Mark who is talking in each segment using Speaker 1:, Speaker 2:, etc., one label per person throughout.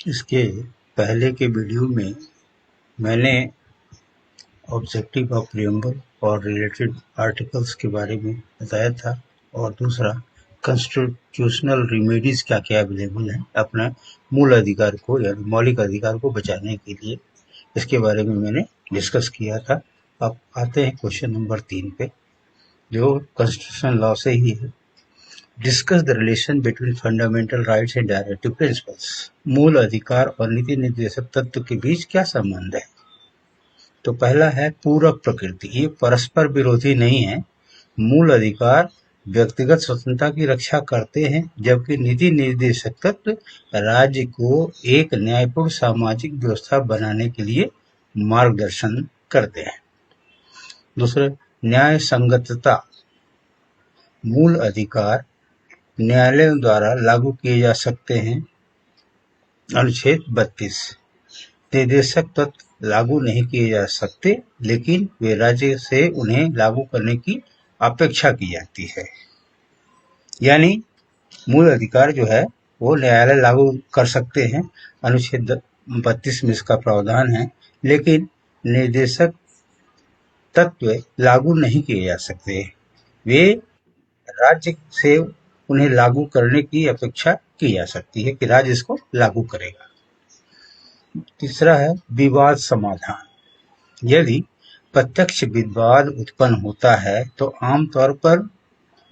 Speaker 1: इसके पहले के वीडियो में मैंने ऑब्जेक्टिव ऑफ प्रीएम्बल और रिलेटेड आर्टिकल्स के बारे में बताया था, और दूसरा कॉन्स्टिट्यूशनल रेमेडीज क्या क्या अवेलेबल है अपना मूल अधिकार को या मौलिक अधिकार को बचाने के लिए, इसके बारे में मैंने डिस्कस किया था। अब आते हैं क्वेश्चन नंबर 3 पे, जो कॉन्स्टिट्यूशन लॉ से ही है। Discuss the relation between fundamental rights and directive principles. मूल अधिकार और नीति निर्देशक तत्व के बीच क्या संबंध है? तो पहला है पूरक प्रकृति, ये परस्पर विरोधी नहीं है। मूल अधिकार व्यक्तिगत स्वतंत्रता की रक्षा करते हैं, जबकि नीति निर्देशक तत्व राज्य को एक न्यायपूर्ण सामाजिक व्यवस्था बनाने के लिए मार्गदर्शन करते हैं। दूसरा, न्याय संगतता। मूल अधिकार न्यायालयों द्वारा लागू किए जा सकते हैं। अनुच्छेद 32। निर्देशक तत्व लागू नहीं किए जा सकते, लेकिन वे राज्य से उन्हें लागू करने की अपेक्षा की जाती है। यानी मूल अधिकार जो है वो न्यायालय लागू कर सकते हैं, अनुच्छेद 32 में इसका प्रावधान है, लेकिन निर्देशक तत्व लागू नहीं किए जा सकते, वे राज्य से उन्हें लागू करने की अपेक्षा की जा सकती है कि राज्य इसको लागू करेगा। तीसरा है विवाद समाधान। यदि प्रत्यक्ष विवाद उत्पन्न होता है तो आमतौर पर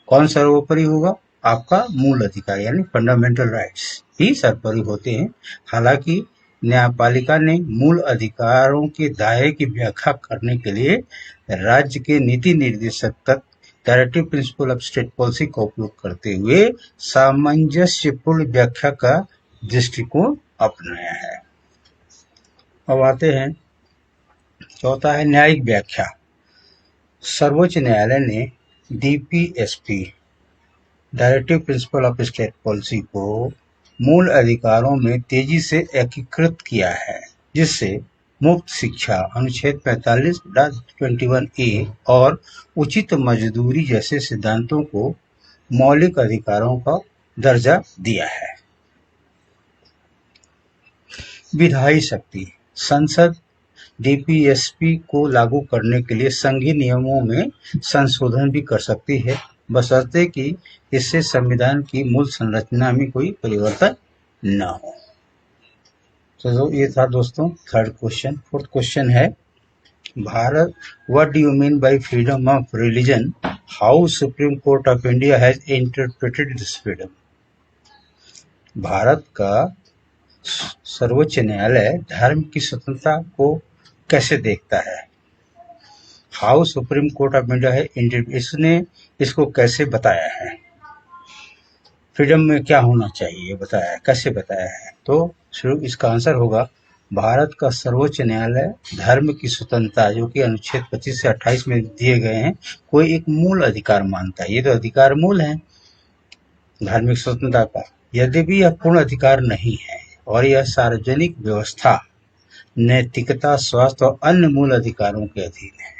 Speaker 1: कौन सर्वोपरि होगा? आपका मूल अधिकार यानी फंडामेंटल राइट्स ही सर्वोपरि होते हैं। हालांकि न्यायपालिका ने मूल अधिकारों के दायरे की व्याख्या करने के लिए राज्य के नीति निर्देशक तत्व directive principle of state policy का उपयोग करते हुए सामंजस्यपूर्ण व्याख्या का दृष्टिकोण अपनाया है। अब आते हैं, चौथा है न्यायिक व्याख्या। सर्वोच्च न्यायालय ने DPSP directive principle of state policy को मूल अधिकारों में तेजी से एकीकृत किया है, जिससे मुफ्त शिक्षा अनुच्छेद 45-21A और उचित मजदूरी जैसे सिद्धांतों को मौलिक अधिकारों का दर्जा दिया है। विधायी शक्ति। संसद डीपीएसपी को लागू करने के लिए संघीय नियमों में संशोधन भी कर सकती है, बशर्ते कि इससे संविधान की मूल संरचना में कोई परिवर्तन न हो। तो ये था दोस्तों थर्ड क्वेश्चन। फोर्थ क्वेश्चन है, Bharat, what do you mean by freedom of religion? How supreme court of India has interpreted this freedom? Bharat का सर्वोच्च न्यायालय धर्म की स्वतंत्रता को कैसे देखता है? How supreme court of India है, इसने इसको कैसे बताया है? फ्रीडम में क्या होना चाहिए बताया है, कैसे बताया है? तो शुरू इसका आंसर होगा, भारत का सर्वोच्च न्यायालय धर्म की स्वतंत्रता, जो कि अनुच्छेद 25 से 28 में दिए गए हैं, कोई एक मूल अधिकार मानता है। ये तो अधिकार मूल है धार्मिक स्वतंत्रता का, यद्यपि यह पूर्ण अधिकार नहीं है, और यह सार्वजनिक व्यवस्था, नैतिकता, स्वास्थ्य और अन्य मूल अधिकारों के अधीन है।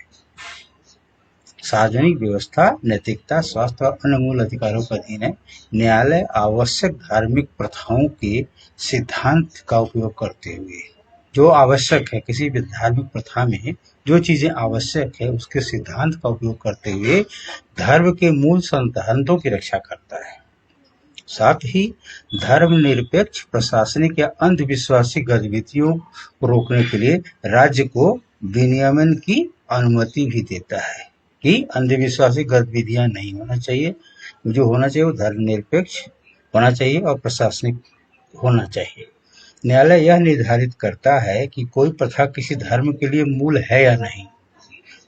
Speaker 1: सार्वजनिक व्यवस्था, नैतिकता, स्वास्थ्य और अन्य मूल अधिकारों के अधीन है। न्यायालय आवश्यक धार्मिक प्रथाओं के सिद्धांत का उपयोग करते हुए, जो आवश्यक है किसी भी धार्मिक प्रथा में जो चीजें आवश्यक है उसके सिद्धांत का उपयोग करते हुए धर्म के मूल सिद्धांतों की रक्षा करता है। साथ ही धर्मनिरपेक्ष प्रशासनिक या अंधविश्वासी गतिविधियों को रोकने के लिए राज्य को विनियमन की अनुमति भी देता है कि अंधविश्वासी गतिविधियां नहीं होना चाहिए, जो होना चाहिए वो धर्मनिरपेक्ष होना चाहिए और प्रशासनिक होना चाहिए। न्यायालय यह निर्धारित करता है कि कोई प्रथा किसी धर्म के लिए मूल है या नहीं,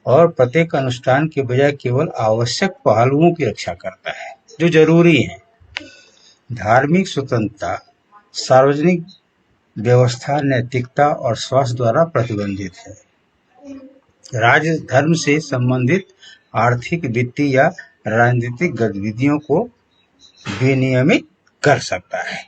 Speaker 1: और प्रत्येक अनुष्ठान के बजाय केवल आवश्यक पहलुओं की रक्षा करता है जो जरूरी है। धार्मिक स्वतंत्रता सार्वजनिक व्यवस्था, नैतिकता और स्वास्थ्य द्वारा प्रतिबंधित है। राज्य धर्म से संबंधित आर्थिक, वित्तीय या राजनीतिक गतिविधियों को विनियमित कर सकता है।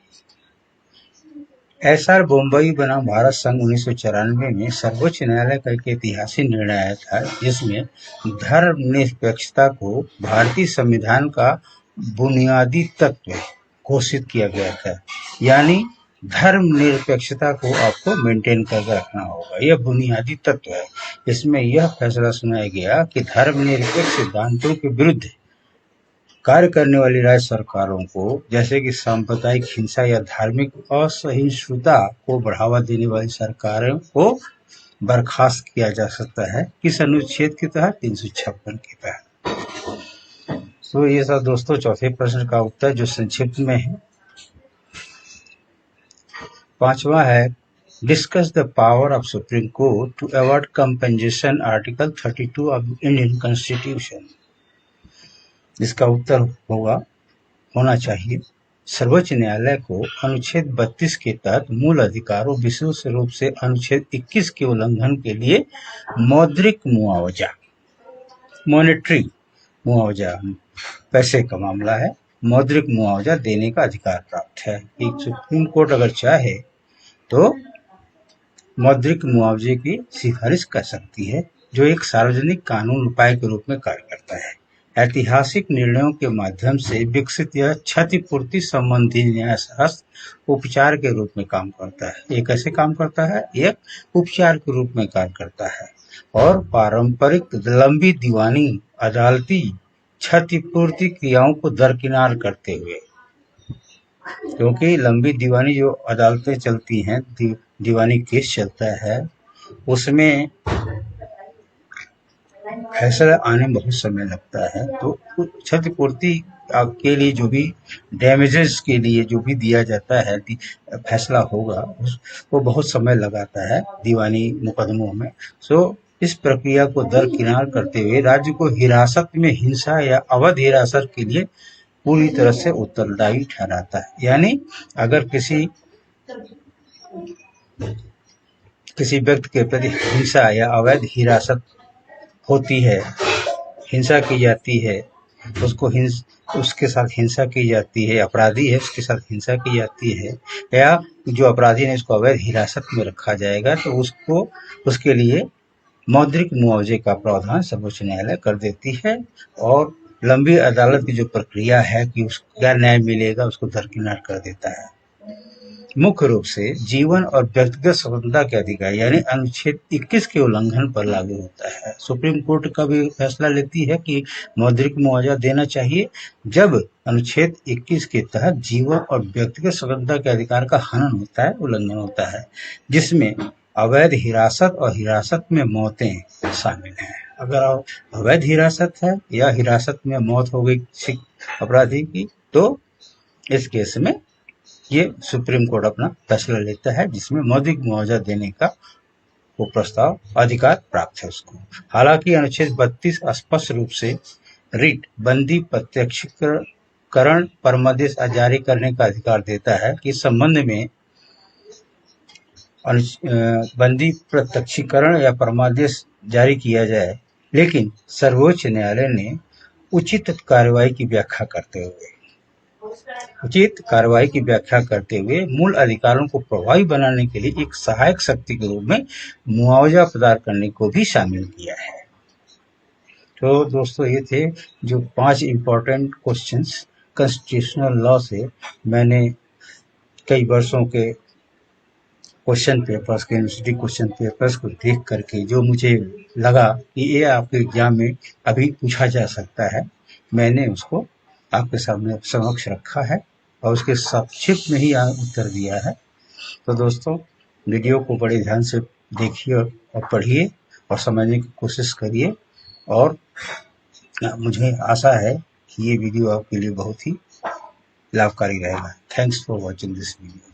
Speaker 1: एसआर बम्बई बनाम भारत संघ 1994 में सर्वोच्च न्यायालय का एक ऐतिहासिक निर्णय आया था, जिसमें धर्मनिरपेक्षता को भारतीय संविधान का बुनियादी तत्व घोषित किया गया था। यानी धर्मनिरपेक्षता को आपको मेंटेन करके रखना होगा। यह बुनियादी तत्व है। इसमें यह फैसला सुनाया गया कि धर्मनिरपेक्ष सिद्धांतों के विरुद्ध कार्य करने वाली राज्य सरकारों को, जैसे कि सांप्रदायिक हिंसा या धार्मिक असहिष्णुता को बढ़ावा देने वाली सरकारों को बर्खास्त किया जा सकता है। किस अनुच्छेद के तहत? 356 के तहत। तो ये सब दोस्तों चौथे प्रश्न का उत्तर जो संक्षिप्त में है। पांचवा है discuss the power of Supreme Court to award compensation, article 32 of Indian constitution. इसका उत्तर होना चाहिए सर्वोच्च न्यायालय को अनुच्छेद 32 के तहत मूल अधिकारों, विशेष रूप से अनुच्छेद 21 के उल्लंघन के लिए मौद्रिक मुआवजा, मॉनेटरी मुआवजा, पैसे का मामला है, मौद्रिक मुआवजा देने का अधिकार प्राप्त है। एक सुप्रीम कोर्ट अगर चाहे तो मौद्रिक मुआवजे की सिफारिश कर सकती है, जो एक सार्वजनिक कानून उपाय के रूप में कार्य करता है। ऐतिहासिक निर्णयों के माध्यम से विकसित यह क्षतिपूर्ति संबंधी न्यायशास्त्र उपचार के रूप में काम करता है। ये कैसे काम करता है? एक उपचार के रूप में कार्य करता है और पारंपरिक लंबी दीवानी अदालती क्षतिपूर्ति क्रियाओं को दरकिनार करते हुए, क्योंकि लंबी दीवानी जो अदालतें चलती हैं, दीवानी केस चलता है, उसमें फैसला आने में बहुत समय लगता है। तो क्षतिपूर्ति के लिए जो भी डैमेजेस के लिए जो भी दिया जाता है, फैसला होगा, वो बहुत समय लगाता है दीवानी मुकदमों में। इस प्रक्रिया को दरकिनार करते हुए राज्य को हिरासत में हिंसा या अवैध हिरासत के लिए पूरी तरह से उत्तरदायी ठहराता है। यानी अगर किसी व्यक्ति के प्रति हिंसा या अवैध हिरासत होती है, हिंसा की जाती है, उसके साथ हिंसा की जाती है, अपराधी है उसके साथ हिंसा की जाती है, या जो अपराधी ने उसको अवैध हिरासत में रखा जाएगा, तो उसके लिए मौद्रिक मुआवजे का प्रावधान सर्वोच्च न्यायालय कर देती है और लंबी अदालत की जो प्रक्रिया है कि उसको क्या न्याय मिलेगा, उसको दरकिनार कर देता है। मुख्य रूप से जीवन और व्यक्तिगत स्वतंत्रता के अधिकार यानी अनुच्छेद 21 के उल्लंघन पर लागू होता है। सुप्रीम कोर्ट का भी फैसला लेती है कि मौद्रिक मुआवजा देना चाहिए जब अनुच्छेद 21 के तहत जीवन और व्यक्तिगत स्वतंत्रता के अधिकार का हनन होता है, उल्लंघन होता है, जिसमें अवैध हिरासत और हिरासत में मौतें शामिल हैं। अगर अवैध हिरासत है या हिरासत में मौत हो गई किसी अपराधी की, तो इस केस में ये सुप्रीम कोर्ट अपना फैसला लेता है, जिसमें मौद्रिक मुआवजा देने का वो प्रस्ताव अधिकार प्राप्त है उसको। हालांकि अनुच्छेद 32 स्पष्ट रूप से रिट, बंदी प्रत्यक्षीकरण, परमादेश जारी करने का अधिकार देता है कि इस संबंध में बंदी प्रत्यक्षीकरण या परमादेश जारी किया जाए, लेकिन सर्वोच्च न्यायालय ने उचित कार्रवाई की व्याख्या करते हुए मूल अधिकारों को प्रभावी बनाने के लिए एक सहायक शक्ति के रूप में मुआवजा प्रदान करने को भी शामिल किया है। तो दोस्तों ये थे जो 5 इम्पोर्टेंट क्वेश्चंस कॉन्स्टिट्यूशनल लॉ से मैंने कई वर्षों के क्वेश्चन पेपर्स के यूनिवर्सिटी क्वेश्चन पेपर्स को देख करके जो मुझे लगा कि ये आपके एग्जाम में अभी पूछा जा सकता है, मैंने उसको आपके सामने समक्ष रखा है और उसके संक्षिप्त में ही उत्तर दिया है। तो दोस्तों वीडियो को बड़े ध्यान से देखिए और पढ़िए और समझने की कोशिश करिए, और मुझे आशा है कि ये वीडियो आपके लिए बहुत ही लाभकारी रहेगा। Thanks for watching this video.